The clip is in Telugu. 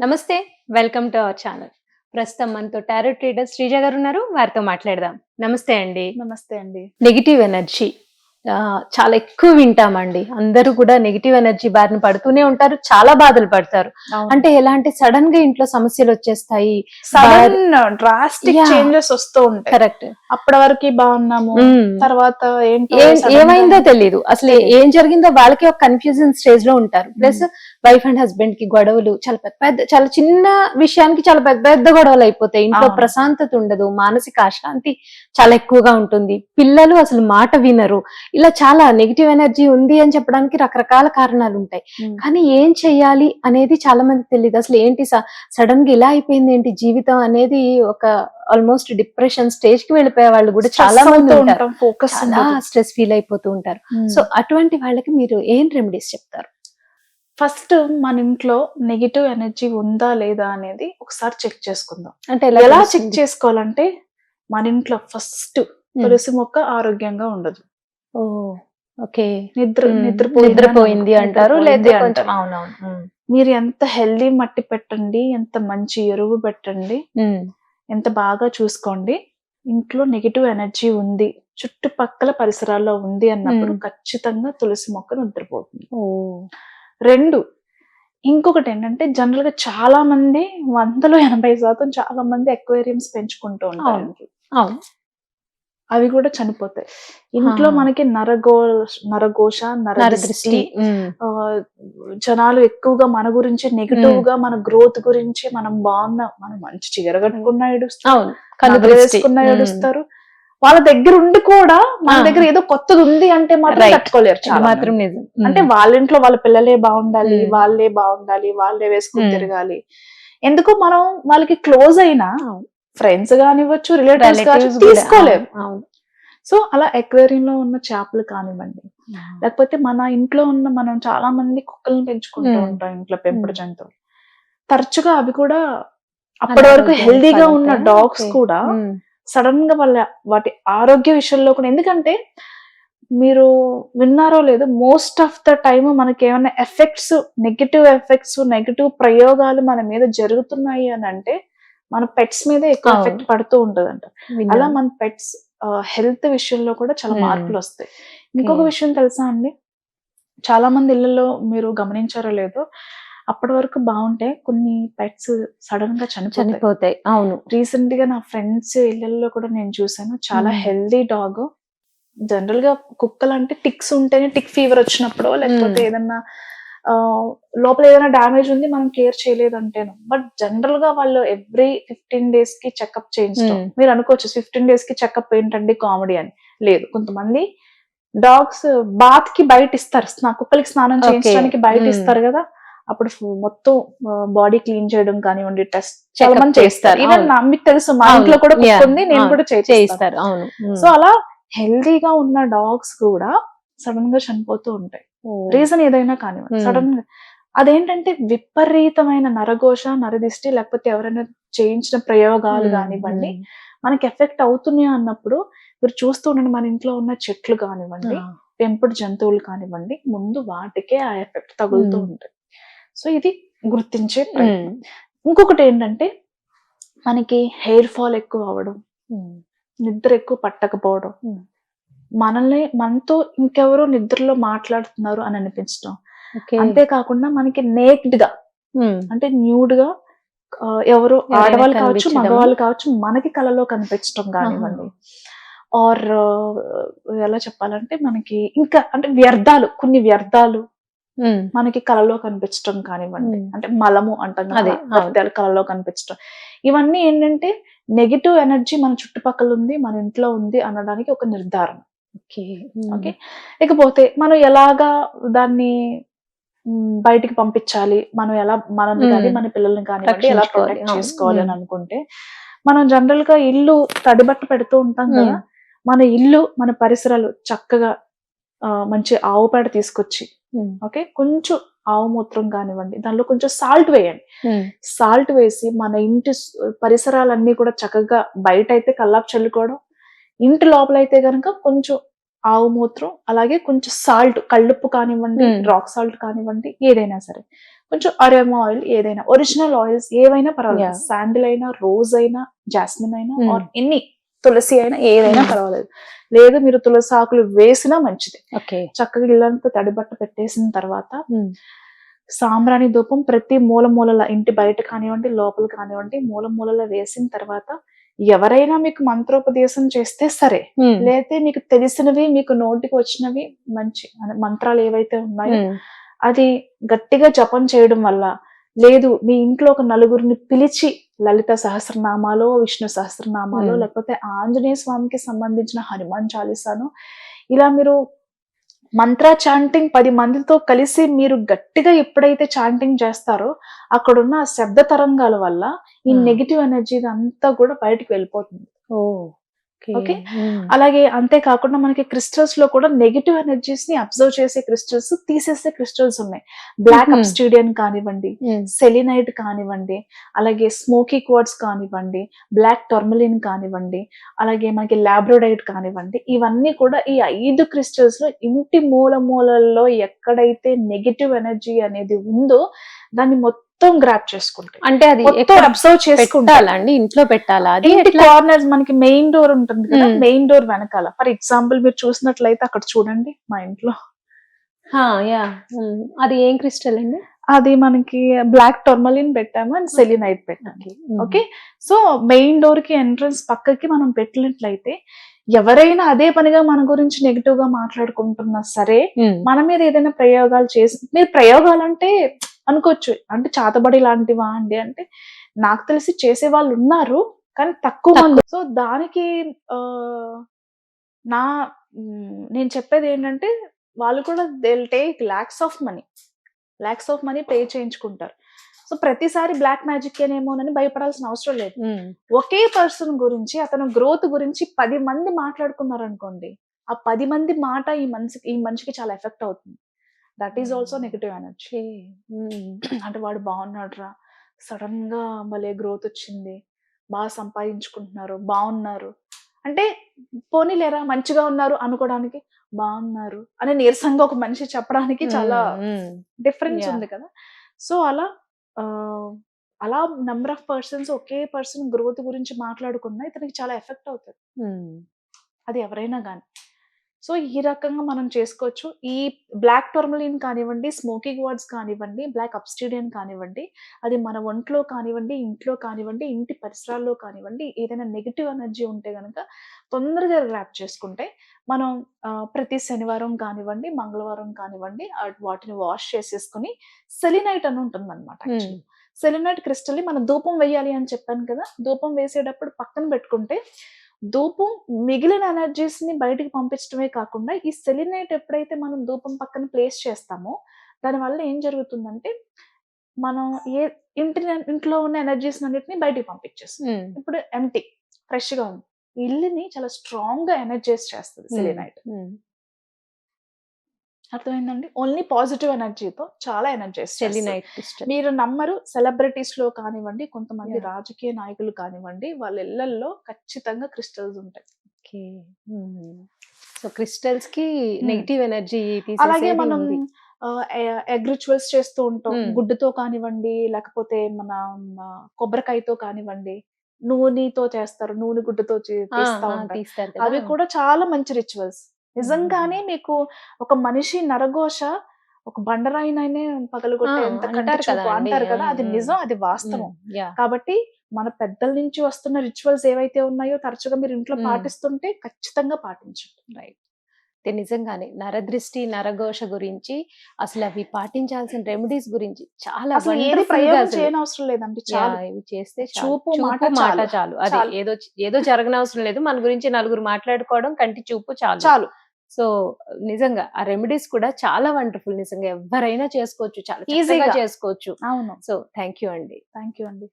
నమస్తే. Welcome to our channel. ప్రస్తుతం మనతో టారో ట్రీడర్ శ్రీజ గారు ఉన్నారు. వారితో మాట్లాడదాం. నమస్తే అండి. నమస్తే అండి. నెగెటివ్ ఎనర్జీ చాలా ఎక్కువ వింటామండి. అందరూ కూడా నెగెటివ్ ఎనర్జీ బారిన పడుతూనే ఉంటారు. చాలా బాధలు పడతారు. అంటే ఎలా అంటే సడన్ గా ఇంట్లో సమస్యలు వచ్చేస్తాయి. Sudden drastic Yeah. చేంజెస్ వస్తూ ఉంటాయి. కరెక్ట్. అప్పటి వరకు బాగున్నాము, తర్వాత ఏంటో ఏమైందో తెలియదు. అసలు ఏం జరిగిందో వాళ్ళకి ఒక కన్ఫ్యూజన్ స్టేజ్ లో ఉంటారు. ప్లస్ వైఫ్ అండ్ హస్బెండ్ కి గొడవలు చాలా పెద్ద చాలా చిన్న విషయానికి చాలా పెద్ద పెద్ద గొడవలు అయిపోతాయి. ఇంట్లో అవును. ప్రశాంతత ఉండదు, మానసిక అశాంతి చాలా ఎక్కువగా ఉంటుంది. పిల్లలు అసలు మాట వినరు. ఇలా చాలా నెగిటివ్ ఎనర్జీ ఉంది అని చెప్పడానికి రకరకాల కారణాలు ఉంటాయి. కానీ ఏం చెయ్యాలి అనేది చాలా మందికి తెలియదు. అసలు ఏంటి సడన్ గా ఇలా అయిపోయింది ఏంటి జీవితం అనేది ఒక ఆల్మోస్ట్ డిప్రెషన్ స్టేజ్ కి వెళ్ళిపోయే వాళ్ళు కూడా చాలా మంది ఉంటారు. ఫోకస్ చాలా స్ట్రెస్ ఫీల్ అయిపోతూ ఉంటారు. సో అటువంటి వాళ్ళకి మీరు ఏం రెమెడీస్ చెప్తారు? ఫస్ట్ మన ఇంట్లో నెగిటివ్ ఎనర్జీ ఉందా లేదా అనేది ఒకసారి చెక్ చేసుకుందాం. అంటే ఎలా చెక్ చేసుకోవాలంటే మన ఇంట్లో ఫస్ట్ తులసి మొక్క ఆరోగ్యంగా ఉండదు. ఓకే. నిద్రపోయింది అంటారు, లేదా నిద్రపోయింది కొంచెం అంటారు. అవునవును. మీరు ఎంత హెల్దీ మట్టి పెట్టండి, ఎంత మంచి ఎరువు పెట్టండి, ఎంత బాగా చూసుకోండి, ఇంట్లో నెగిటివ్ ఎనర్జీ ఉంది, చుట్టుపక్కల పరిసరాల్లో ఉంది అన్నప్పుడు ఖచ్చితంగా తులసి మొక్క నిద్రపోతుంది. 2, ఇంకొకటి ఏంటంటే జనరల్ గా చాలా మంది 100లో 80% చాలా మంది అక్వేరియంస్ పెంచుకుంటూ ఉంటారు ఇంట్లో. అవును. అవి కూడా చనిపోతాయి. ఇంట్లో మనకి నరఘోష, నరదృష్టి, జనాలు ఎక్కువగా మన గురించి నెగిటివ్ గా, మన గ్రోత్ గురించి, మనం మంచి చీర కట్టుకున్నా ఏడుస్తారు, నగలు వేసుకున్నా ఏడుస్తారు. వాళ్ళ దగ్గర ఉండి కూడా మన దగ్గర ఏదో కొత్తది ఉంది అంటే మాత్రం తట్టుకోలేరు చాలా మాత్రం మంది. నిజం. అంటే వాళ్ళ ఇంట్లో వాళ్ళ పిల్లలే బాగుండాలి, వాళ్ళే బాగుండాలి, వాళ్ళే వేసుకుని తిరగాలి. ఎందుకు మనం వాళ్ళకి క్లోజ్ అయినా ఫ్రెండ్స్ కానివ్వచ్చు, రిలేటివ్స్ కానివ్వచ్చు, తీసుకోలేరు. సో అలా అక్వేరియంలో ఉన్న చేపలు కానివ్వండి, లేకపోతే మన ఇంట్లో ఉన్న మనం చాలా మంది కుక్కలను పెంచుకుంటూ ఉంటాం, ఇంట్లో పెంపుడు జంతువులు. తరచుగా అవి కూడా అప్పటి వరకు హెల్దీగా ఉన్న డాగ్స్ కూడా సడన్ గా వాటి ఆరోగ్య విషయంలో కూడా, ఎందుకంటే మీరు విన్నారో లేదో, మోస్ట్ ఆఫ్ ద టైమ్ మనకి ఏమైనా నెగిటివ్ ప్రయోగాలు మన మీద జరుగుతున్నాయి అని అంటే మన పెట్స్ మీద ఎక్కువ ఎఫెక్ట్ పడుతూ ఉంటదంట. అలా మన పెట్స్ హెల్త్ విషయంలో కూడా చాలా మార్పులు వస్తాయి. ఇంకొక విషయం తెలుసా అండి, చాలా మంది ఇళ్లలో మీరు గమనించారో లేదో, అప్పటి వరకు బాగుంటే కొన్ని పెట్స్ సడన్ గా చనిపోతాయి. అవును. రీసెంట్ గా నా ఫ్రెండ్స్ ఇళ్లలో కూడా నేను చూసాను, చాలా హెల్దీ డాగ్. జనరల్ గా కుక్కలు అంటే టిక్స్ ఉంటేనే, టిక్ ఫీవర్ వచ్చినప్పుడు, లేకపోతే ఏదన్నా లోపల ఏదైనా డ్యామేజ్ ఉంది మనం కేర్ చేయలేదు అంటేను. బట్ జనరల్ గా వాళ్ళు ఎవ్రీ 15 days కి చెకప్ చేయించడం. మీరు అనుకోవచ్చు 15 days కి చెకప్ ఏంటండి కామెడీ అని. లేదు, కొంతమంది డాగ్స్ బాత్ కి బయట ఇస్తారు, కుక్కలకి స్నానం చేయించడానికి బయట ఇస్తారు కదా, అప్పుడు మొత్తం బాడీ క్లీన్ చేయడం కానివ్వండి, టెస్ట్ చాలా మంది చేస్తారు. ఈవెన్ మీకు తెలుసు, మా ఇంట్లో కూడా కుక్క ఉంది, నేను కూడా చేయిస్తాను. సో అలా హెల్దీగా ఉన్న డాగ్స్ కూడా సడన్ గా చనిపోతూ ఉంటాయి. రీజన్ ఏదైనా కానివ్వండి, సడన్ గా అదేంటంటే విపరీతమైన నరఘోష, నరదిష్టి, లేకపోతే ఎవరైనా చేయించిన ప్రయోగాలు కానివ్వండి మనకి ఎఫెక్ట్ అవుతున్నాయి అన్నప్పుడు మీరు చూస్తూ ఉండండి, మన ఇంట్లో ఉన్న చెట్లు కానివ్వండి, పెంపుడు జంతువులు కానివ్వండి, ముందు వాటికే ఆ ఎఫెక్ట్ తగులుతూ ఉంటాయి. సో ఇది గుర్తించే ప్రయత్నం. ఇంకొకటి ఏంటంటే మనకి హెయిర్ ఫాల్ ఎక్కువ అవ్వడం, నిద్ర ఎక్కువ పట్టకపోవడం, మనతో ఇంకెవరో నిద్రలో మాట్లాడుతున్నారు అని అనిపించడం. అంతేకాకుండా మనకి నేక్డ్ గా, అంటే న్యూడ్ గా ఎవరో ఆడవాళ్ళు కావచ్చు, మగవాళ్ళు కావచ్చు, మనకి కలలో కనిపించడం కానివ్వండి, ఆర్ ఎలా చెప్పాలంటే మనకి ఇంకా అంటే కొన్ని వ్యర్థాలు మనకి కలలో కనిపించడం కానివ్వండి, అంటే మలము అంటాం కదా, కలలో కనిపించడం. ఇవన్నీ ఏంటంటే నెగిటివ్ ఎనర్జీ మన చుట్టుపక్కల ఉంది, మన ఇంట్లో ఉంది అనడానికి ఒక నిర్ధారణ. ఓకే. ఇకపోతే మనం ఎలాగా దాన్ని బయటికి పంపించాలి, మనం ఎలా మనల్ని కానీ మన పిల్లల్ని కానివ్వండి ఎలా ప్రొటెక్ట్ చేసుకోవాలి అని అనుకుంటే, మనం జనరల్ గా ఇల్లు తడిబట్ట పెడుతూ ఉంటాం కదా, మన ఇల్లు మన పరిసరాలు చక్కగా మంచి ఆవు పేడ తీసుకొచ్చి, ఓకే, కొంచెం ఆవు మూత్రం కానివ్వండి, దానిలో కొంచెం సాల్ట్ వేయండి. సాల్ట్ వేసి మన ఇంటి పరిసరాలన్నీ కూడా చక్కగా, బయట అయితే కల్లాపు చల్లుకోవడం, ఇంటి లోపల అయితే గనక కొంచెం ఆవు మూత్రం, అలాగే కొంచెం సాల్ట్, కళ్ళుప్పు కానివ్వండి, రాక్ సాల్ట్ కానివ్వండి, ఏదైనా సరే కొంచెం అరోమా ఆయిల్ ఏదైనా, ఒరిజినల్ ఆయిల్స్ ఏవైనా పర్వాలేదు, Yeah. శాండిల్ అయినా, రోజ్ అయినా, జాస్మిన్ అయినా, Hmm. ఆర్ ఎన్ని, తులసి అయినా ఏదైనా పర్వాలేదు. లేదు మీరు తులసి ఆకులు వేసినా మంచిది. ఓకే. చక్కగా ఇల్లంతా తడిబట్ట పెట్టేసిన తర్వాత సాంబ్రాణి ధూపం ప్రతి మూల మూలల, ఇంటి బయట కానివ్వండి, లోపల కానివ్వండి, మూల మూలలో వేసిన తర్వాత ఎవరైనా మీకు మంత్రోపదేశం చేస్తే సరే, లేతే మీకు తెలిసినవి, మీకు నోటికి వచ్చినవి మంచి మంత్రాలు ఏవైతే ఉన్నాయో అది గట్టిగా జపం చేయడం వల్ల, లేదు మీ ఇంట్లో ఒక నలుగురిని పిలిచి లలిత సహస్రనామాలో, విష్ణు సహస్రనామాలో, లేకపోతే ఆంజనేయ స్వామికి సంబంధించిన హనుమాన్ చాలీసాను, ఇలా మీరు మంత్ర చాంటింగ్ 10 మందితో కలిసి మీరు గట్టిగా ఎప్పుడైతే చాంటింగ్ చేస్తారో అక్కడున్న ఆ శబ్ద తరంగాల వల్ల ఈ నెగిటివ్ ఎనర్జీ అంతా కూడా బయటికి వెళ్ళిపోతుంది. ఓకే. అలాగే అంతేకాకుండా మనకి క్రిస్టల్స్ లో కూడా నెగిటివ్ ఎనర్జీస్ ని అబ్జర్వ్ చేసే క్రిస్టల్స్, తీసేసే క్రిస్టల్స్ ఉన్నాయి. బ్లాక్ అబ్స్టీడియన్ కానివ్వండి, సెలినైట్ కానివ్వండి, అలాగే స్మోకీ క్వార్ట్స్ కానివ్వండి, బ్లాక్ టర్మలిన్ కానివ్వండి, అలాగే మనకి లాబ్రోడైట్ కానివ్వండి, ఇవన్నీ కూడా ఈ 5 క్రిస్టల్స్ లో ఇంటి మూల మూలల్లో ఎక్కడైతే నెగిటివ్ ఎనర్జీ అనేది ఉందో దాన్ని మొత్తం గ్రాప్ చేసుకుంటాయి. అంటే అది అబ్జర్వ్ చేసుకుంటారండి. ఇంట్లో పెట్టాలా? అది కార్నర్స్ మనకి మెయిన్ డోర్ ఉంటుంది కదా, మెయిన్ డోర్ వెనకాల. ఫర్ ఎగ్జాంపుల్ మీరు చూసినట్లయితే అక్కడ చూడండి మా ఇంట్లో. అది ఏం క్రిస్టల్ అండి? అది మనకి బ్లాక్ టర్మలిన్ పెట్టాము అండ్ సెలినైట్ పెట్టాము. ఓకే. సో మెయిన్ డోర్ కి ఎంట్రన్స్ పక్కకి మనం పెట్టినట్లయితే ఎవరైనా అదే పనిగా మన గురించి నెగిటివ్ గా మాట్లాడుకుంటున్నా సరే, మన మీద ఏదైనా ప్రయోగాలు చేసి, మీరు ప్రయోగాలంటే అనుకోవచ్చు అంటే చాతబడి లాంటివా అండి అంటే, నాకు తెలిసి చేసే వాళ్ళు ఉన్నారు కానీ తక్కువ మంది. సో దానికి నేను చెప్పేది ఏంటంటే, వాళ్ళు కూడా they will take lakhs of money pay చేయించుకుంటారు. సో ప్రతిసారి బ్లాక్ మ్యాజిక్ ఏమోనని భయపడాల్సిన అవసరం లేదు. ఒకే పర్సన్ గురించి, అతను గ్రోత్ గురించి 10 మంది మాట్లాడుకున్నారు అనుకోండి, ఆ 10 మంది మాట ఈ మనిషికి చాలా ఎఫెక్ట్ అవుతుంది. That is also negative energy. అంటే వాడు బాగున్నాడు రా, సడన్ గా భలే గ్రోత్ వచ్చింది, బాగా సంపాదించుకుంటున్నారు, బాగున్నారు అంటే, పోనీలేరా మంచిగా ఉన్నారు అనుకోవడానికి, బాగున్నారు అనే నీరసంగా ఒక మనిషి చెప్పడానికి చాలా డిఫరెన్స్ ఉంది కదా. సో అలా number of persons okay person growth గురించి మాట్లాడుకున్నా ఇతనికి చాలా ఎఫెక్ట్ అవుతుంది, అది ఎవరైనా కానీ. సో ఈ రకంగా మనం చేసుకోవచ్చు. ఈ బ్లాక్ టర్మలిన్ కానివ్వండి, స్మోకీ క్వార్ట్స్ కానివ్వండి, బ్లాక్ అబ్స్టీడియన్ కానివ్వండి, అది మన ఒంట్లో కానివ్వండి, ఇంట్లో కానివ్వండి, ఇంటి పరిసరాల్లో కానివ్వండి, ఏదైనా నెగిటివ్ ఎనర్జీ ఉంటే గనక తొందరగా ర్యాప్ చేసుకుంటే మనం ప్రతి శనివారం కానివ్వండి, మంగళవారం కానివ్వండి వాటిని వాష్ చేసేసుకుని, సెలినైట్ అని ఉంటుంది అనమాట. సెలినైట్ క్రిస్టల్ ని మనం ధూపం వేయాలి అని చెప్పాను కదా, ధూపం వేసేటప్పుడు పక్కన పెట్టుకుంటే ధూపం మిగిలిన ఎనర్జీస్ ని బయటికి పంపించడమే కాకుండా, ఈ సెలినైట్ ఎప్పుడైతే మనం ధూపం పక్కన ప్లేస్ చేస్తామో దాని వల్ల ఏం జరుగుతుందంటే, మనం ఇంట్లో ఉన్న ఎనర్జీస్ అన్నిటిని బయటికి పంపించేస్తుంది. ఇప్పుడు ఎంటీ ఫ్రెష్ గా ఉంది, ఇల్లుని చాలా స్ట్రాంగ్ గా ఎనర్జైజ్ చేస్తుంది సెలినైట్. అర్థమైందండి? ఓన్లీ పాజిటివ్ ఎనర్జీతో చాలా ఎనర్జైజ్ సెలినైట్. మీరు నమ్మరు, సెలబ్రిటీస్ లో కానివ్వండి, కొంతమంది రాజకీయ నాయకులు కానివ్వండి, వాళ్ళ ఇళ్లలో ఖచ్చితంగా క్రిస్టల్స్ ఉంటాయి. సో క్రిస్టల్స్ కి నెగిటివ్ ఎనర్జీ. అలాగే మనం ఎగ్ రిచువల్స్ చేస్తూ ఉంటాం, గుడ్డుతో కానివ్వండి, లేకపోతే మన కొబ్బరికాయతో కానివ్వండి, నూనెతో చేస్తారు, నూనె గుడ్డుతో తీస్తూ ఉంటారు. అవి కూడా చాలా మంచి రిచువల్స్. నిజంగానే మీకు ఒక మనిషి నరఘోష ఒక బండరాయినైనా పగలగొట్టే ఎంత కంటి చూపు అంటారు కదా, అది నిజం, అది వాస్తవం. కాబట్టి మన పెద్దల నుంచి వస్తున్న రిచువల్స్ ఏవైతే ఉన్నాయో తరచుగా మీరు ఇంట్లో పాటిస్తుంటే ఖచ్చితంగా పాటించండి. రైట్. నిజంగానే నరదృష్టి, నరఘోష గురించి, అసలు అవి పాటించాల్సిన రెమెడీస్ గురించి చాలా అవసరం లేదండి, ఇవి చేస్తే చూపు మాట చాలు. అది ఏదో జరగనవసరం లేదు, మన గురించి నలుగురు మాట్లాడుకోవడం, కంటి చూపు చాలు. సో నిజంగా ఆ రెమెడీస్ కూడా చాలా వండర్ఫుల్. నిజంగా ఎవరైనా చేసుకోవచ్చు, చాలా ఈజీగా చేసుకోవచ్చు. అవును. సో థ్యాంక్ యూ అండి. థ్యాంక్ యూ అండి.